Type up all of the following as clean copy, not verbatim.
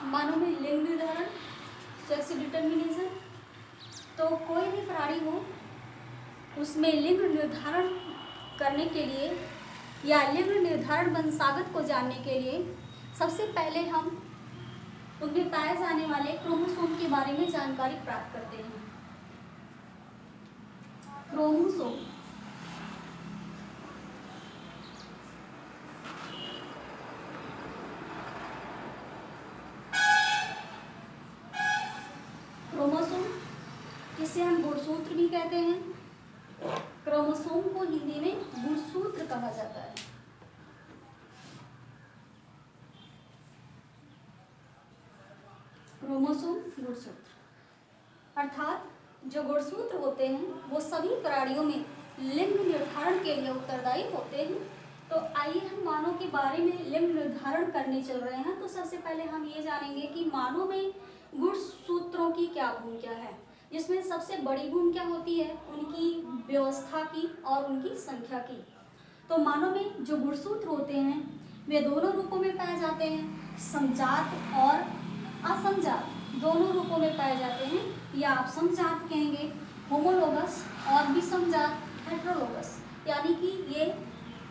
मानव में लिंग निर्धारण, सेक्स डिटर्मिनेशन। तो कोई भी प्राणी हो उसमें लिंग निर्धारण करने के लिए या लिंग निर्धारण वंशागत को जानने के लिए सबसे पहले हम उनमें पाए जाने वाले क्रोमोसोम के बारे में जानकारी प्राप्त करते हैं। क्रोमोसोम जिसे हम गुणसूत्र भी कहते हैं। क्रोमोसोम को हिंदी में गुणसूत्र कहा जाता है। क्रोमोसोम गुणसूत्र अर्थात जो गुणसूत्र होते हैं वो सभी प्राणियों में लिंग निर्धारण के लिए उत्तरदायी होते हैं। तो आइए हम मानव के बारे में लिंग निर्धारण करने चल रहे हैं। तो सबसे पहले हम ये जानेंगे कि मानव में गुणसूत्रों की क्या भूमिका है, जिसमें सबसे बड़ी भूमिका होती है उनकी व्यवस्था की और उनकी संख्या की। तो मानव में जो गुणसूत्र होते हैं वे दोनों रूपों में पाए जाते हैं, समजात और असमजात दोनों रूपों में पाए जाते हैं, या आप समजात कहेंगे होमोलोगस और विषमजात हेट्रोलोगस, यानी कि ये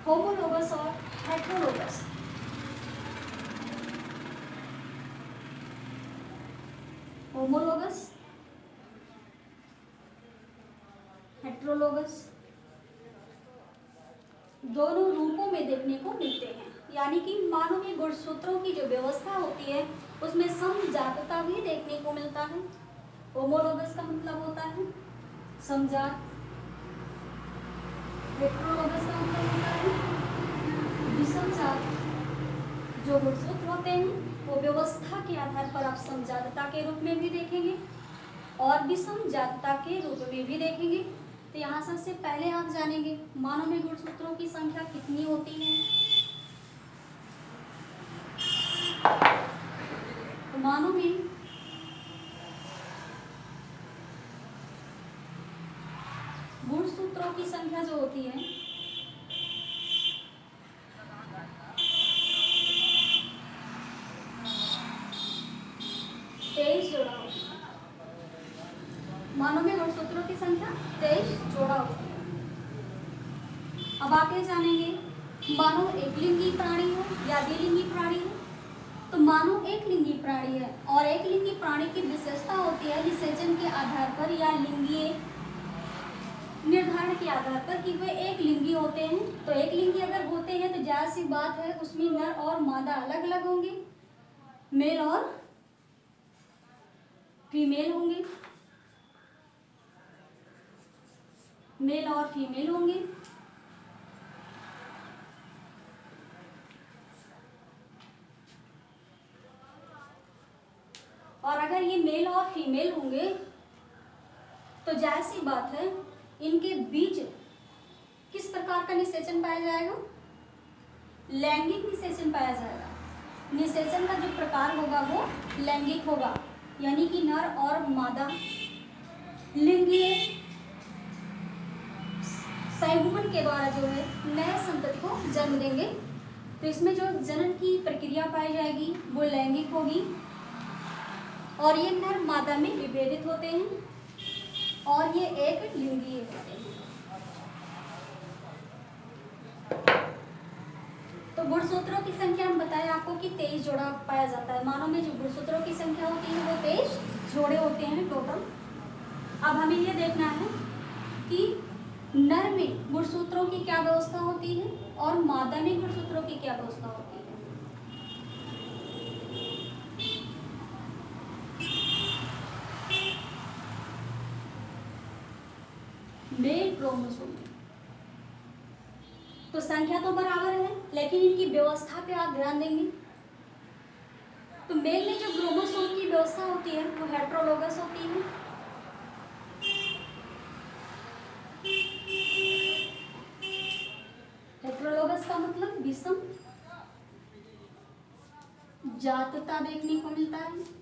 होमोलोगस और हेट्रोलोगस। होमोलोगस, हेट्रोलोगस दोनों रूपों में देखने को मिलते हैं। यानी कि मानव में गुणसूत्रों की जो व्यवस्था होती है उसमें समजातता भी देखने को मिलता है। होमोलोगस का मतलब होता है समजात, हेट्रोलोगस का मतलब होता है विषमजात। जो गुणसूत्र होते हैं वो व्यवस्था के आधार पर आप समजातता के रूप में भी देखेंगे और विषमजातता के रूप में भी देखेंगे। तो यहाँ सबसे पहले आप जानेंगे मानव में गुणसूत्रों की संख्या कितनी होती है। तो मानव में गुणसूत्रों की संख्या जो होती है मानव में गुणसूत्रों की संख्या 23 जोड़ा होती है। अब आप ये जानेंगे मानव एक लिंगी प्राणी हो या द्विलिंगी प्राणी हो। तो मानव एक लिंगी प्राणी है और एक लिंगी प्राणी की विशेषता होती है निषेचन के आधार पर या लिंगीय निर्धारण के आधार पर कि वे एक लिंगी होते हैं। तो एक लिंगी अगर होते हैं तो जाहिर सी बात है उसमें नर और मादा अलग अलग होंगे, मेल और फीमेल होंगे, मेल और फीमेल होंगे। और अगर ये मेल और फीमेल होंगे तो जाहिर सी बात है इनके बीच किस प्रकार का निषेचन पाया जाएगा, लैंगिक निषेचन पाया जाएगा। निषेचन का जो प्रकार होगा वो लैंगिक होगा, यानी कि नर और मादा लिंगीय संयुग्मन के द्वारा जो है नए संतति को जन्म देंगे। तो इसमें जो जनन की प्रक्रिया पाई जाएगी वो लैंगिक होगी और ये नर मादा में विभेदित होते हैं और ये एक लिंगीय होते हैं। तो गुणसूत्रों की संख्या हम बताएं आपको कि 23 जोड़ा पाया जाता है। मानव में जो गुणसूत्रों की संख्या होती है वो 23 जोड़े होते हैं टोटल। अब हमें ये देखना है कि नर में गुणसूत्रों की क्या व्यवस्था होती है और मादा में गुणसूत्रों की क्या व्यवस्था होती है। मेल क्रोमोसोम तो संख्या तो बराबर है लेकिन इनकी व्यवस्था पे आप ध्यान देंगे तो मेल में जो क्रोमोसोम की व्यवस्था होती है वो हेट्रोलोगस होती है। हेट्रोलोगस का मतलब विषम जातता देखने को मिलता है।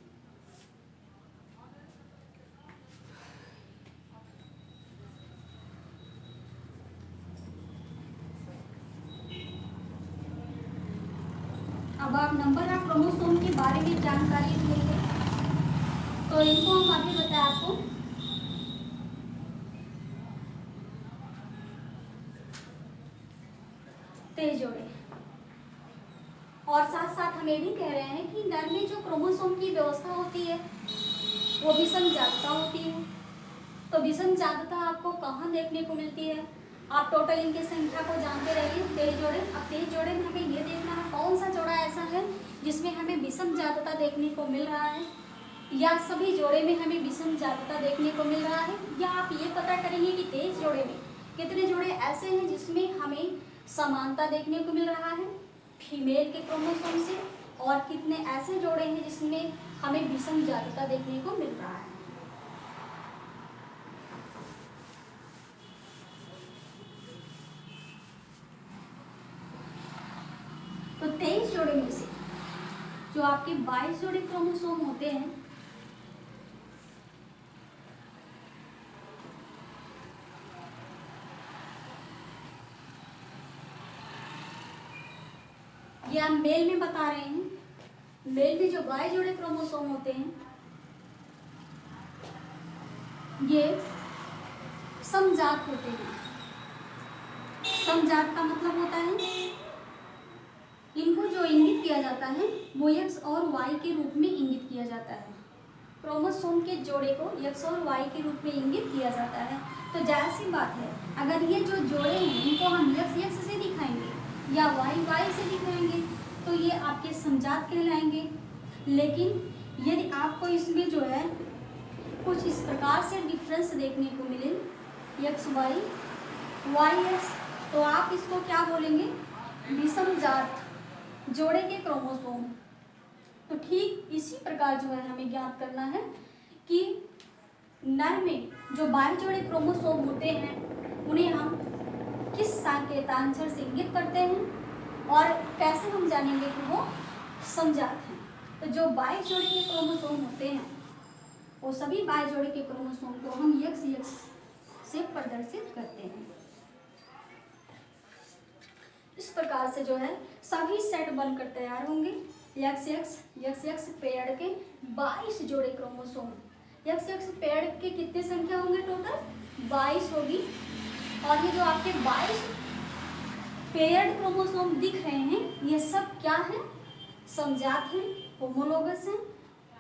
अब अब आप नंबर ऑफ क्रोमोसोम के बारे में जानकारी लेंगे, तो इनको हम आगे बताएं आपको। तेज जोड़े, और साथ साथ हम ये भी कह रहे हैं कि नर में जो क्रोमोसोम की व्यवस्था होती है वो विषम जातता होती है। तो विषम जातता आपको कहाँ देखने को मिलती है? आप टोटल इनकी संख्या को जानते रहिए। तेज जोड़े, अब तेज जोड़े में हमें ये देखना है कौन सा जोड़ा ऐसा है जिसमें हमें विषम जातता देखने को मिल रहा है, या सभी जोड़े में हमें विषम जातता देखने को मिल रहा है, या आप ये पता करेंगे कि तेज जोड़े में कितने जोड़े ऐसे हैं जिसमें हमें समानता देखने को मिल रहा है फीमेल के क्रोमोसोम से, और कितने ऐसे जोड़े हैं जिसमें हमें विषम जातता देखने को मिल रहा है। तो 23 जोड़े में से जो आपके 22 जोड़े क्रोमोसोम होते हैं, ये हम मेल में बता रहे हैं। मेल में जो 22 जोड़े क्रोमोसोम होते हैं ये समजात होते हैं। समजात का मतलब होता है इनको जो इंगित किया जाता है वो एक्स और वाई के रूप में इंगित किया जाता है। क्रोमोसोम के जोड़े को एक्स और वाई के रूप में इंगित किया जाता है। तो जाहिर सी बात है, अगर ये जो जोड़े हैं इनको हम एक्स से दिखाएंगे या वाई से दिखाएंगे तो ये आपके समजात कहलाएंगे। लेकिन यदि आपको इसमें जो है कुछ इस प्रकार से डिफरेंस देखने को मिले एक्स वाई एक्स, तो आप इसको क्या बोलेंगे? विषमजात जोड़े के क्रोमोसोम। तो ठीक इसी प्रकार जो है हमें ज्ञात करना है कि नर में जो 22 जोड़े क्रोमोसोम होते हैं उन्हें हम किस संकेताक्षर से इंगित करते हैं और कैसे हम जानेंगे कि वो समजात हैं। तो जो 22 जोड़े के क्रोमोसोम होते हैं वो सभी 22 जोड़े के क्रोमोसोम को हम एक्स से प्रदर्शित करते हैं। इस प्रकार से जो है सभी सेट बनकर तैयार होंगे। एक्स पेड़ के 22 जोड़े क्रोमोसोम, एक्स पेड़ के कितने संख्या होंगे? टोटल 22 होगी। और ये जो आपके 22 पेयर्ड क्रोमोसोम दिख रहे हैं ये सब क्या है? समजात हैं, होमोलोगस हैं।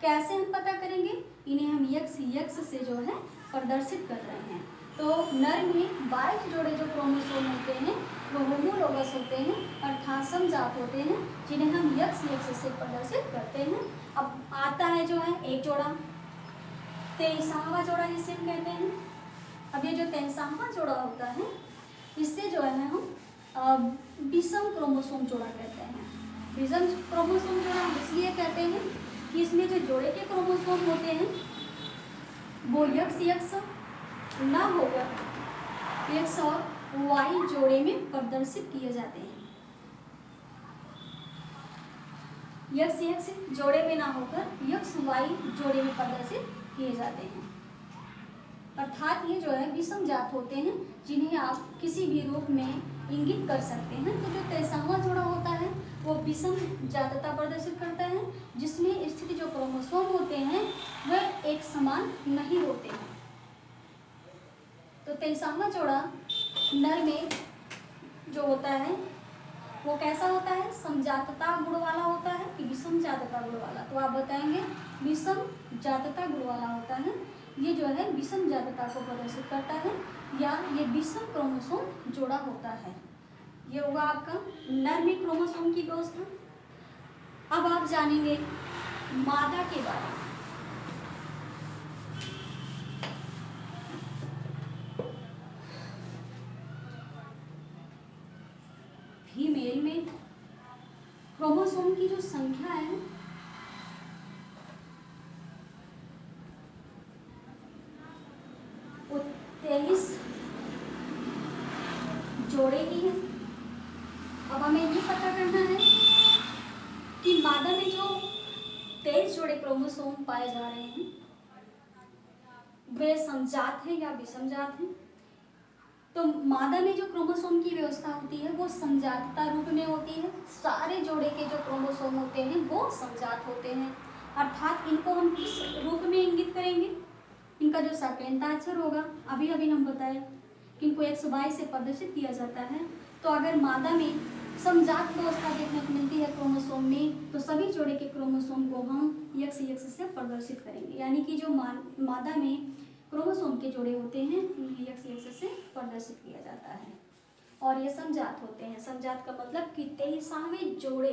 कैसे हम पता करेंगे? इन्हें हम एक्स से जो है प्रदर्शित कर रहे हैं। तो नर में 22 जोड़े जो क्रोमोसोम होते हैं वो होमोलोगस होते हैं अर्थात समजात होते हैं, जिन्हें हम एक्स से प्रदर्शित करते हैं। अब आता है जो है एक जोड़ा, 23वां जोड़ा जिसे हम कहते हैं। अब ये जो 23वां जोड़ा होता है इससे जो है हम विषम क्रोमोसोम जोड़ा कहते हैं। विषम क्रोमोसोम जोड़ा हम इसलिए कहते हैं कि इसमें जो जोड़े के क्रोमोसोम होते हैं वो एक्स ना होकर एक्स और वाई जोड़े में प्रदर्शित किए जाते हैं। एक्स जोड़े में ना होकर एक्स वाई जोड़े में प्रदर्शित किए जाते हैं। अर्थात ये जो है विषम जात होते हैं जिन्हें आप किसी भी रूप में इंगित कर सकते हैं। तो जो 23वां जोड़ा होता है वो विषम जातता प्रदर्शित करता है, जिसमें स्थित जो क्रोमोसोम होते हैं वह एक समान नहीं होते हैं। तो 23वां जोड़ा नर में जो होता है वो कैसा होता है? समजातता गुण वाला होता है कि विषम जातता गुण वाला? तो आप बताएंगे विषम जातता गुण वाला होता है। ये जो है विषम जातता को प्रदर्शित करता है या ये विषम क्रोमोसोम जोड़ा होता है। ये होगा आपका नर में क्रोमोसोम की व्यवस्था। अब आप जानेंगे मादा के बारे में। फीमेल में क्रोमोसोम की जो संख्या है वो 23 जोड़े की है। अब हमें ये पता करना है कि मादा में जो 23 जोड़े क्रोमोसोम पाए जा रहे हैं वे समजात हैं या विषमजात हैं। तो मादा में जो क्रोमोसोम की व्यवस्था होती है वो समजातता रूप में होती है। सारे जोड़े के जो क्रोमोसोम होते हैं वो समजात होते हैं, अर्थात इनको हम किस रूप में इंगित करेंगे, इनका जो सापेक्षाक्षर होगा, अभी अभी हम बताए कि इनको XY से प्रदर्शित किया जाता है। तो अगर मादा में समजात व्यवस्था देखने को मिलती है क्रोमोसोम में, तो सभी जोड़े के क्रोमोसोम को हम XX से प्रदर्शित करेंगे, यानी कि जो मादा में क्रोमोसोम के जोड़े होते हैं इन्हें XX से प्रदर्शित किया जाता है। और ये समजात होते हैं। समजात का मतलब कि 23वें जोड़े,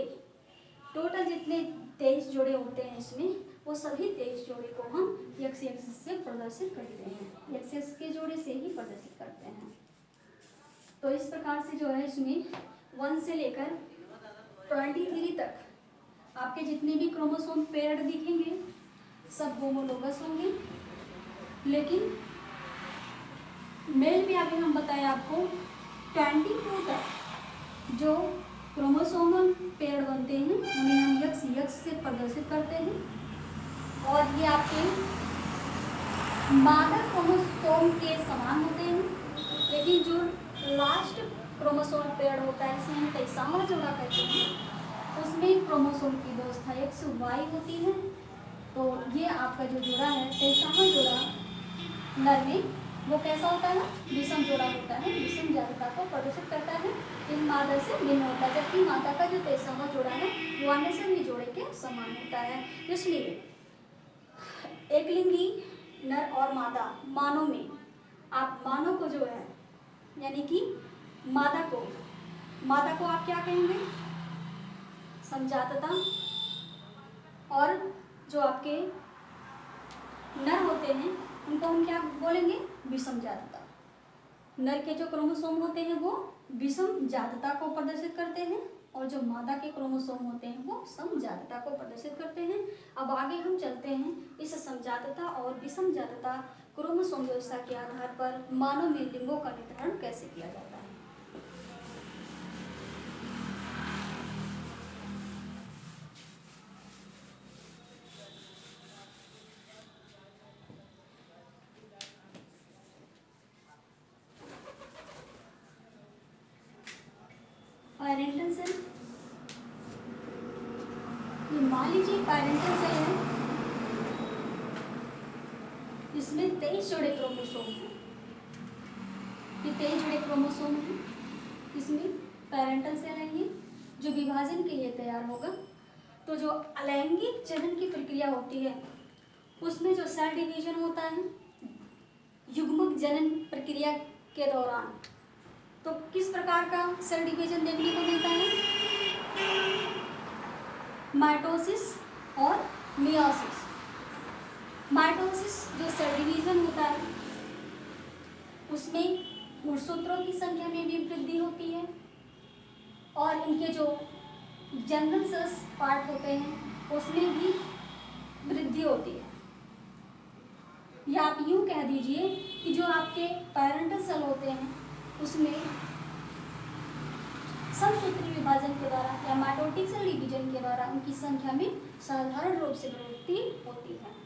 टोटल जितने 23 जोड़े होते हैं इसमें, वो सभी 23 जोड़े को हम XX से प्रदर्शित करते हैं, XX के जोड़े से ही प्रदर्शित करते हैं। तो इस प्रकार से जो है इसमें 1 से लेकर 23 तक आपके जितने भी क्रोमोसोम पेयर्ड दिखेंगे सब होमोलोगस होंगे, लेकिन मेल में अभी हम बताए आपको 22 तक जो क्रोमोसोमल पेयर बनते हैं उन्हें हम XX से प्रदर्शित करते हैं। और ये आपके मादा क्रोमोसोम के समान होते हैं, लेकिन जो लास्ट क्रोमोसोम पेयर होता है जिसे हम 23वां जोड़ा कहते हैं, उसमें क्रोमोसोम की व्यवस्था XY होती है। तो ये आपका जो जोड़ा है 23वां जोड़ा नर में, वो कैसा होता है, विषम जोड़ा होता है, विषम जातता को प्रदर्शित करता है, इन मादा से भिन्न होता है, जबकि मादा का जो 23वां जोड़ा है वो अन्य सभी जोड़े के समान होता है। इसलिए एक लिंगी नर और मादा मानव में आप मानव को जो है, यानी कि मादा को आप क्या कहेंगे, समजातता, और जो आपके नर होते हैं उनको हम क्या बोलेंगे, विषम जातता। नर के जो क्रोमोसोम होते हैं वो विषम जातता को प्रदर्शित करते हैं, और जो मादा के क्रोमोसोम होते हैं वो समजातता को प्रदर्शित करते हैं। अब आगे हम चलते हैं इस समजातता और विषम जातता क्रोमोसोम व्यवस्था के आधार पर मानव में लिंगों का निर्धारण कैसे किया जाता है। पैरेंटल सेल, ये मान लीजिए पैरेंटल सेल है, इसमें 23 जोड़े क्रोमोसोम हैं, ये 23 जोड़े क्रोमोसोम हैं, इसमें पैरेंटल सेल है ये जो विभाजन के लिए तैयार होगा। तो जो अलैंगिक जनन की प्रक्रिया होती है उसमें जो सेल डिवीजन होता है युग्मक जनन प्रक्रिया के दौरान, तो किस प्रकार का सेल डिवीजन देखने को मिलता है, माइटोसिस और मियोसिस। माइटोसिस जो सेल डिवीजन होता है उसमें गुणसूत्रों की संख्या में भी वृद्धि होती है, और इनके जो जनरल सेल्स पार्ट होते हैं उसमें भी वृद्धि होती है। या आप यूं कह दीजिए कि जो आपके पैरेंटल सेल होते हैं उसमें समसूत्री विभाजन के द्वारा या माइटोटिक सेल डिवीजन के द्वारा उनकी संख्या में साधारण रूप से बढ़ोतरी होती है।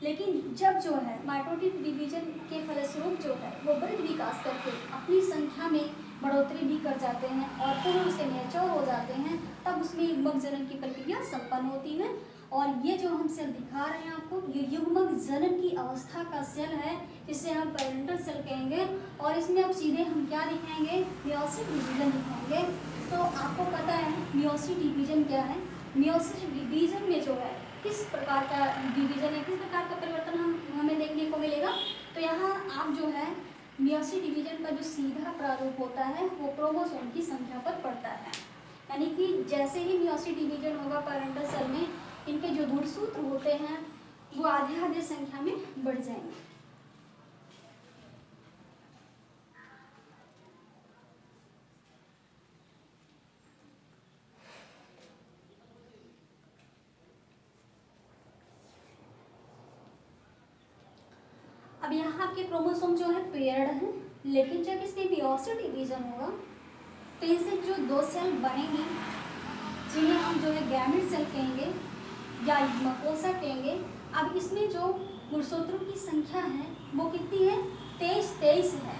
लेकिन जब जो है माइटोटिक डिवीजन के फलस्वरूप जो है वो वृद्धि विकास करके अपनी संख्या में बढ़ोतरी भी कर जाते हैं और पूर्ण से मैच्योर हो जाते हैं, तब उसमें युग्मक जनन की प्रक्रिया संपन्न होती है। और ये जो हम सेल दिखा रहे हैं आपको, ये युग्मक जनन की अवस्था का सेल है, जिसे हम पैरेंटल सेल कहेंगे। और इसमें अब सीधे हम क्या दिखाएंगे, मियोसिस डिवीजन दिखाएंगे। तो आपको पता है मियोसिस डिवीजन क्या है। मियोसिस डिवीजन में जो है किस प्रकार का डिवीजन है, किस प्रकार का परिवर्तन हमें देखने को मिलेगा। तो यहाँ आप जो है मियोसिस डिवीजन का जो सीधा प्रारूप होता है वो क्रोमोसोम की संख्या पर पड़ता है, यानी कि जैसे ही मियोसिस डिवीजन होगा पैरेंटल सेल में, इनके जो गुणसूत्र होते हैं वो आधे आधे संख्या में बढ़ जाएंगे। अब यहाँ आपके क्रोमोसोम जो है पेयर्ड है, लेकिन जब इसमें मियोसिस डिवीजन होगा तो इनसे जो दो सेल बनेंगे जिन्हें हम जो है गैमेट सेल कहेंगे या युग्मकोशा कहेंगे। अब इसमें जो गुणसूत्रों की संख्या है वो कितनी है, 23 है।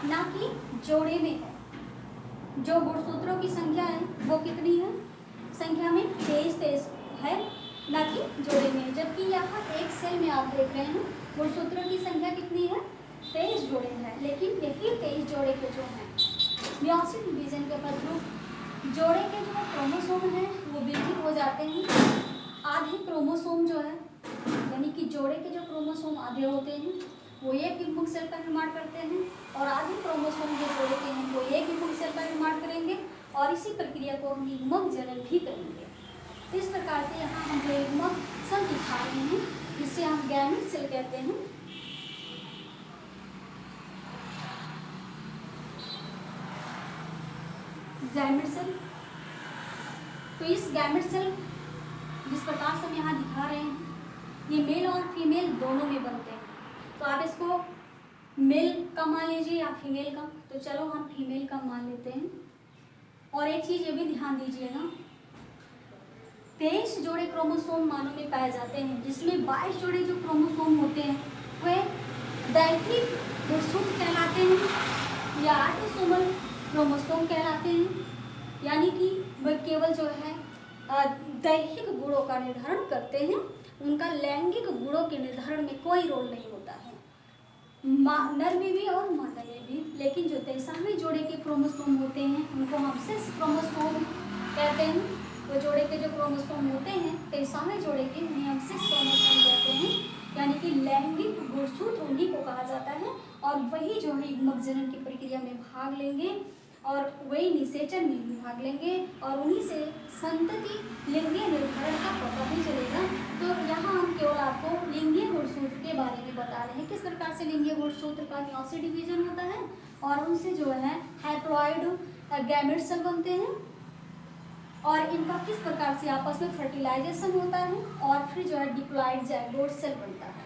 ना कि जोड़े में है। जो गुणसूत्रों की संख्या है वो कितनी है, संख्या में 23 है, ना कि जोड़े में। जबकि यहाँ एक सेल में आप देख रहे हैं गुणसूत्रों की संख्या कितनी है, 23 जोड़े हैं। लेकिन यही 23 जोड़े के जो हैं मियोसिस डिवीजन के फलस्वरूप जोड़े के जो क्रोमोसोम हैं वो विभाजित हो जाते हैं। आधे क्रोमोसोम जो है, यानी कि जोड़े के जो क्रोमोसोम आधे होते हैं वो एक युग्मक सेल का निर्माण करते हैं, और आधे क्रोमोसोम जो जोड़े के हैं वो एक युग्मक सेल का निर्माण करेंगे, और इसी प्रक्रिया को हम युग्मक जनन भी करेंगे। इस प्रकार से यहाँ हम जो युग्मक सेल दिखा रहे हैं जिससे हम गैमेट सेल कहते हैं। गैमेट सेल, तो इस गैमेट सेल जिस प्रकार से हम यहाँ दिखा रहे हैं ये मेल और फीमेल दोनों में बनते हैं। तो आप इसको मेल का मान लीजिए या फीमेल का, तो चलो हम फीमेल का मान लेते हैं। और एक चीज़ ये भी ध्यान दीजिएगा, 23 जोड़े क्रोमोसोम मानव में पाए जाते हैं, जिसमें 22 जोड़े जो क्रोमोसोम होते हैं वे दैहिक गुणसूत्र कहलाते हैं या ऑटोसोमल क्रोमोसोम कहलाते हैं, यानी कि वे केवल जो है दैहिक गुणों का निर्धारण करते हैं, उनका लैंगिक गुणों के निर्धारण में कोई रोल नहीं होता है, नर में भी और मादा में भी। लेकिन जो 23वें जोड़े के क्रोमोसोम होते हैं उनको हम सेक्स क्रोमोसोम कहते हैं। वो जोड़े के जो क्रोमोसोम होते हैं 23वें जोड़े के, उन्हें हम सेक्स क्रोमोसोम कहते हैं, यानी कि लैंगिक गुणसूत्र उन्हीं को कहा जाता है, और वही जो है युग्मक जनन की प्रक्रिया में भाग लेंगे और वही निषेचन में भी भाग लेंगे, और उन्हीं से संतति लिंगीय निर्धारण का पता भी चलेगा। तो यहाँ हम केवल आपको लिंगीय गुणसूत्र के बारे में बता रहे हैं, किस प्रकार से लिंगीय गुणसूत्र का मियोसिस डिवीजन होता है, और उनसे जो है हैप्लॉइड गैमेट सेल बनते हैं, और इनका किस प्रकार से आपस में फर्टिलाइजेशन होता है, और फिर जो है डिप्लॉइड जाइगोट सेल बनता है।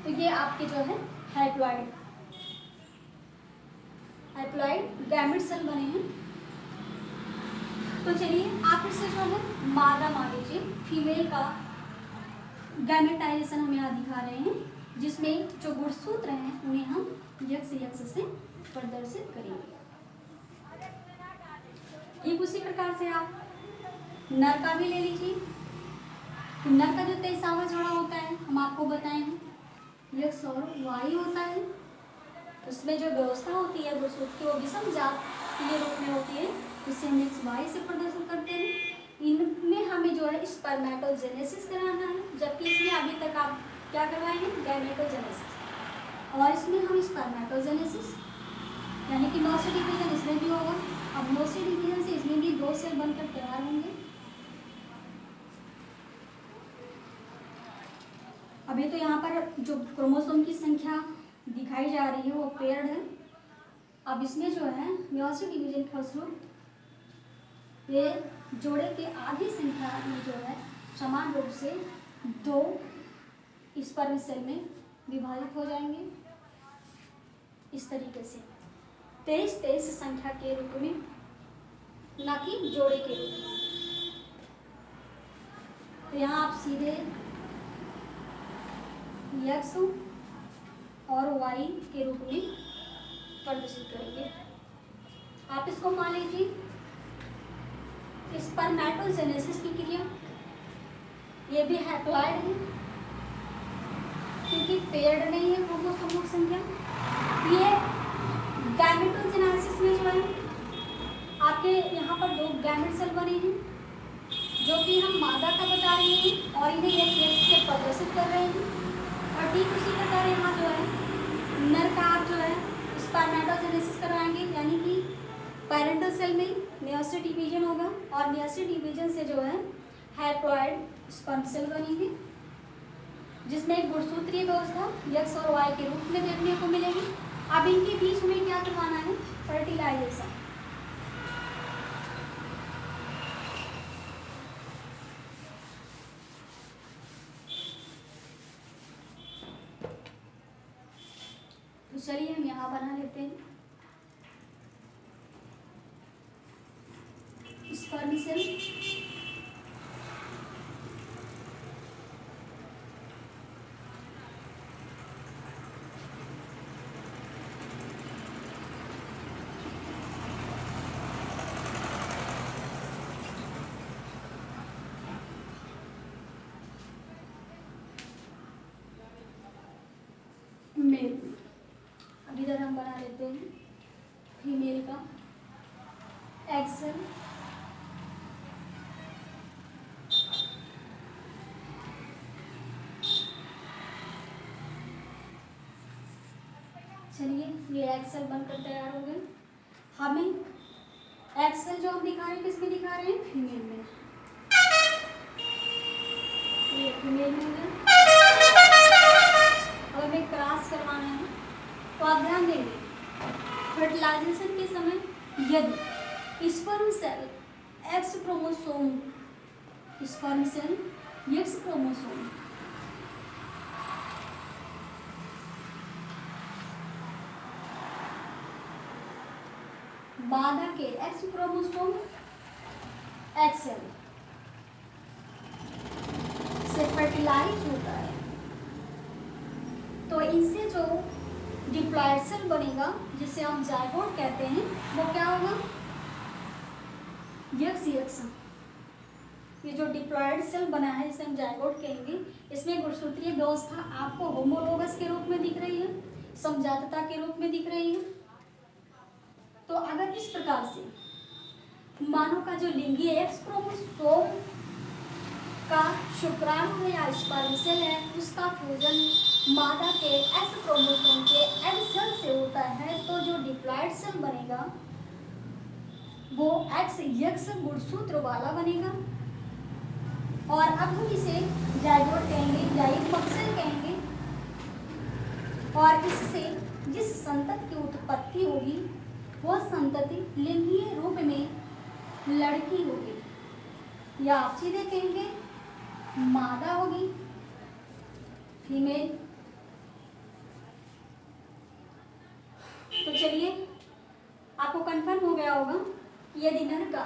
तो ये आपके जो है हैप्लॉइड गैमेट सेल बने हैं। तो चलिए आप इससे जो है मादा मान लीजिए, फीमेल का गैमेटाइजेशन हम यहाँ दिखा रहे हैं, जिसमें जो गुणसूत्र हैं उन्हें हम यक्ष से प्रदर्शित करेंगे। ठीक उसी प्रकार से आप नर का भी ले लीजिए। तो नर का जो 23वां जोड़ा होता है हम आपको बताए हैं यक्ष और वाई होता है। उसमें जो व्यवस्था होती है गुणसूत्र की वो विषम जात के रूप में होती है, जिससे हम एक्स वाई से प्रदर्शन करते हैं। इनमें हमें जो है स्पर्मेटोजेनेसिस कराना है, जबकि इसमें अभी तक आप क्या करवाए हैं, गैमेटोजेनेसिस, और इसमें हम स्पर्मेटोजेनेसिस यानी कि मियोसिस डिवीजन इसमें भी होगा। अब मियोसिस डिवीजन से इसमें भी 2 सेल बनकर तैयार होंगे। अभी तो यहाँ पर जो क्रोमोसोम की संख्या दिखाई जा रही है वो पेयर्ड है। अब इसमें जो है मियोसिस डिवीजन के फलस्वरूप ये जोड़े के आधी संख्या में जो है समान रूप से 2 स्पर्म सेल में विभाजित हो जाएंगे, इस तरीके से 23 संख्या के रूप में, ना कि जोड़े के रूप में। तो यहाँ आप सीधे एक्स और वाई के रूप में प्रदर्शित करेंगे। आप इसको मान लीजिए स्पर्मेटोजेनेसिस की क्रिया, ये भी हैप्लॉइड है क्योंकि पेयर्ड नहीं है क्रोमोसोम संख्या। ये गैमेटोजेनेसिस में जो है आपके यहाँ पर 2 गैमेट सेल बने हैं, जो कि हम मादा का बता रहे हैं और इन्हें एक से प्रदर्शित कर रहे हैं। और ठीक उसी प्रकार यहाँ जो है नर का आप जो है स्पर्मेटोजेनेसिस करवाएंगे, यानी कि पेरेंटल सेल में मियोसिस डिवीजन होगा, और मियोसिस डिवीजन से जो है हैप्लॉइड स्पर्म सेल बनेंगे, जिसमें एक गुणसूत्रीय व्यवस्था एक्स और वाई के रूप में देखने को मिलेगी। अब इनके बीच में क्या करवाना है, फर्टिलाइजेशन। तो चलिए हम यहाँ बना लेते हैं स्पर्म सेल। मेल में। अब इधर हम बना लेते हैं फीमेल का एग सेल, चलिए ये एग सेल बनकर तैयार हो गए। हमें एग सेल जो हम दिखा रहे हैं किसमें दिखा रहे हैं, फीमेल में। ये फीमेल में है। अब हमें क्रॉस करवाना है, तो आप ध्यान देंगे फर्टिलाइजेशन के समय यदि स्पर्म सेल एक्स क्रोमोसोम मादा के एक्स क्रोमोसोम एक्सेल से फर्टिलाइज होता है, तो इनसे जो डिप्लॉयड सेल बनेगा जिसे हम जायगोट कहते हैं, वो क्या होगा, यक्स। ये जो डिप्लॉयड सेल बना है जिसे हम जायगोट कहेंगे, इसमें गुणसूत्रीय व्यवस्था आपको होमोलोगस के रूप में दिख रही है, समजातता के रूप में दिख रही है। तो अगर इस प्रकार से मानव का जो लिंगी एक्स क्रोमोसोम का शुक्राणु है या स्पर्म सेल है, उसका फ्यूजन मादा के एक्स क्रोमोसोम के एग सेल से होता है, तो जो डिप्लॉयड सेल बनेगा वो एक्स यक्स गुणसूत्र वाला बनेगा। और अब हम इसे जायगोट कहेंगे, जाइगोट सेल कहेंगे। और इससे जिस संतति की उत्पत्ति होगी वह संतति लिंगीय रूप में लड़की होगी, या आप सीधे कहेंगे मादा होगी, फीमेल। तो चलिए आपको कंफर्म हो गया होगा, यदि नर का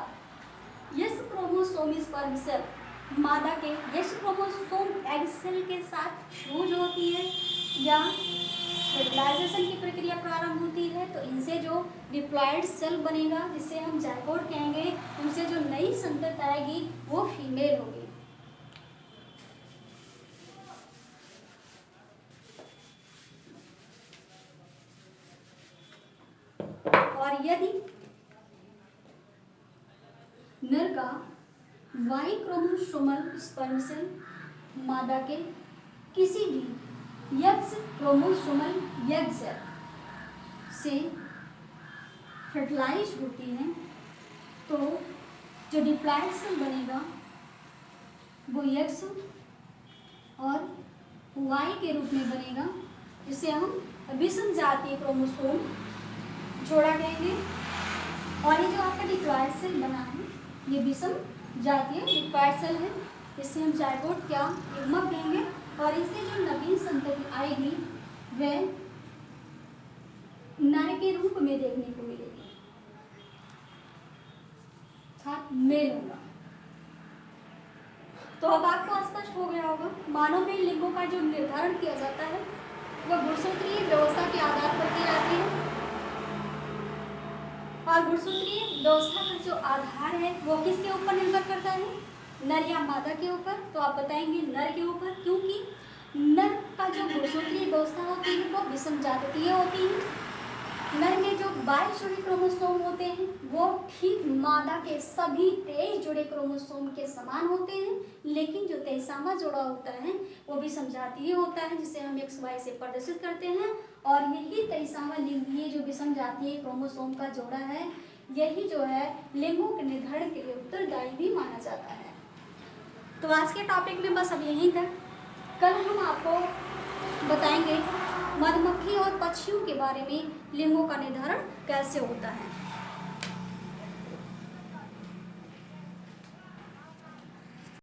यस क्रोमोसोम स्पर्म सेल मादा के यस क्रोमोसोम एग सेल के साथ फ्यूज होती है या फर्टिलाइजेशन की प्रक्रिया प्रारंभ होती है, तो इनसे जो डिप्लॉयड सेल बनेगा जिसे हम जायगोट कहेंगे, उनसे जो नई संतति आएगी वो फीमेल होगी। और यदि नर का वाई क्रोमोसोमल स्पर्म सेल मादा के किसी भी एक्स क्रोमोसोमल एग सेल से फर्टिलाइज होती है, तो जो डिप्लॉयड सेल बनेगा वो एक्स और वाई के रूप में बनेगा, जिसे हम विषम जातीय क्रोमोसोम जोड़ा कहेंगे। और ये जो आपका डिप्लॉयड सेल बना है ये विषम जातीय डिप्लॉयड सेल है, इससे हम जायगोट क्या युग्मक कहेंगे। और इससे जो नवीन संतति आएगी वह नर के रूप में देखने को मिलेगी, अर्थात मेल होगा। तो अब आपको स्पष्ट हो गया होगा, मानव में लिंगों का जो निर्धारण किया जाता है वह गुणसूत्रीय व्यवस्था के आधार पर की जाती है। और गुणसूत्रीय व्यवस्था का जो आधार है वो किसके ऊपर निर्भर करता है, नर या मादा के ऊपर। तो आप बताएंगे नर के ऊपर, क्योंकि नर का जो गुणसूत्रीय व्यवस्था होती है वो विषम जातीय होती है। नर में जो 22 जुड़े क्रोमोसोम होते हैं वो ठीक मादा के सभी 23 जुड़े क्रोमोसोम के समान होते हैं, लेकिन जो 23वां जोड़ा होता है वो विषम जातीय होता है, जिसे हम XY से प्रदर्शित करते हैं। और यही 23वां लिंगीय जो विषम जातीय क्रोमोसोम का जोड़ा है, यही जो है लिंगों के निर्धारण के लिए उत्तरदायी भी माना जाता है। तो आज के टॉपिक में बस अब यहीं तक। कल हम आपको बताएंगे मधुमक्खी और पक्षियों के बारे में लिंगों का निर्धारण कैसे होता है।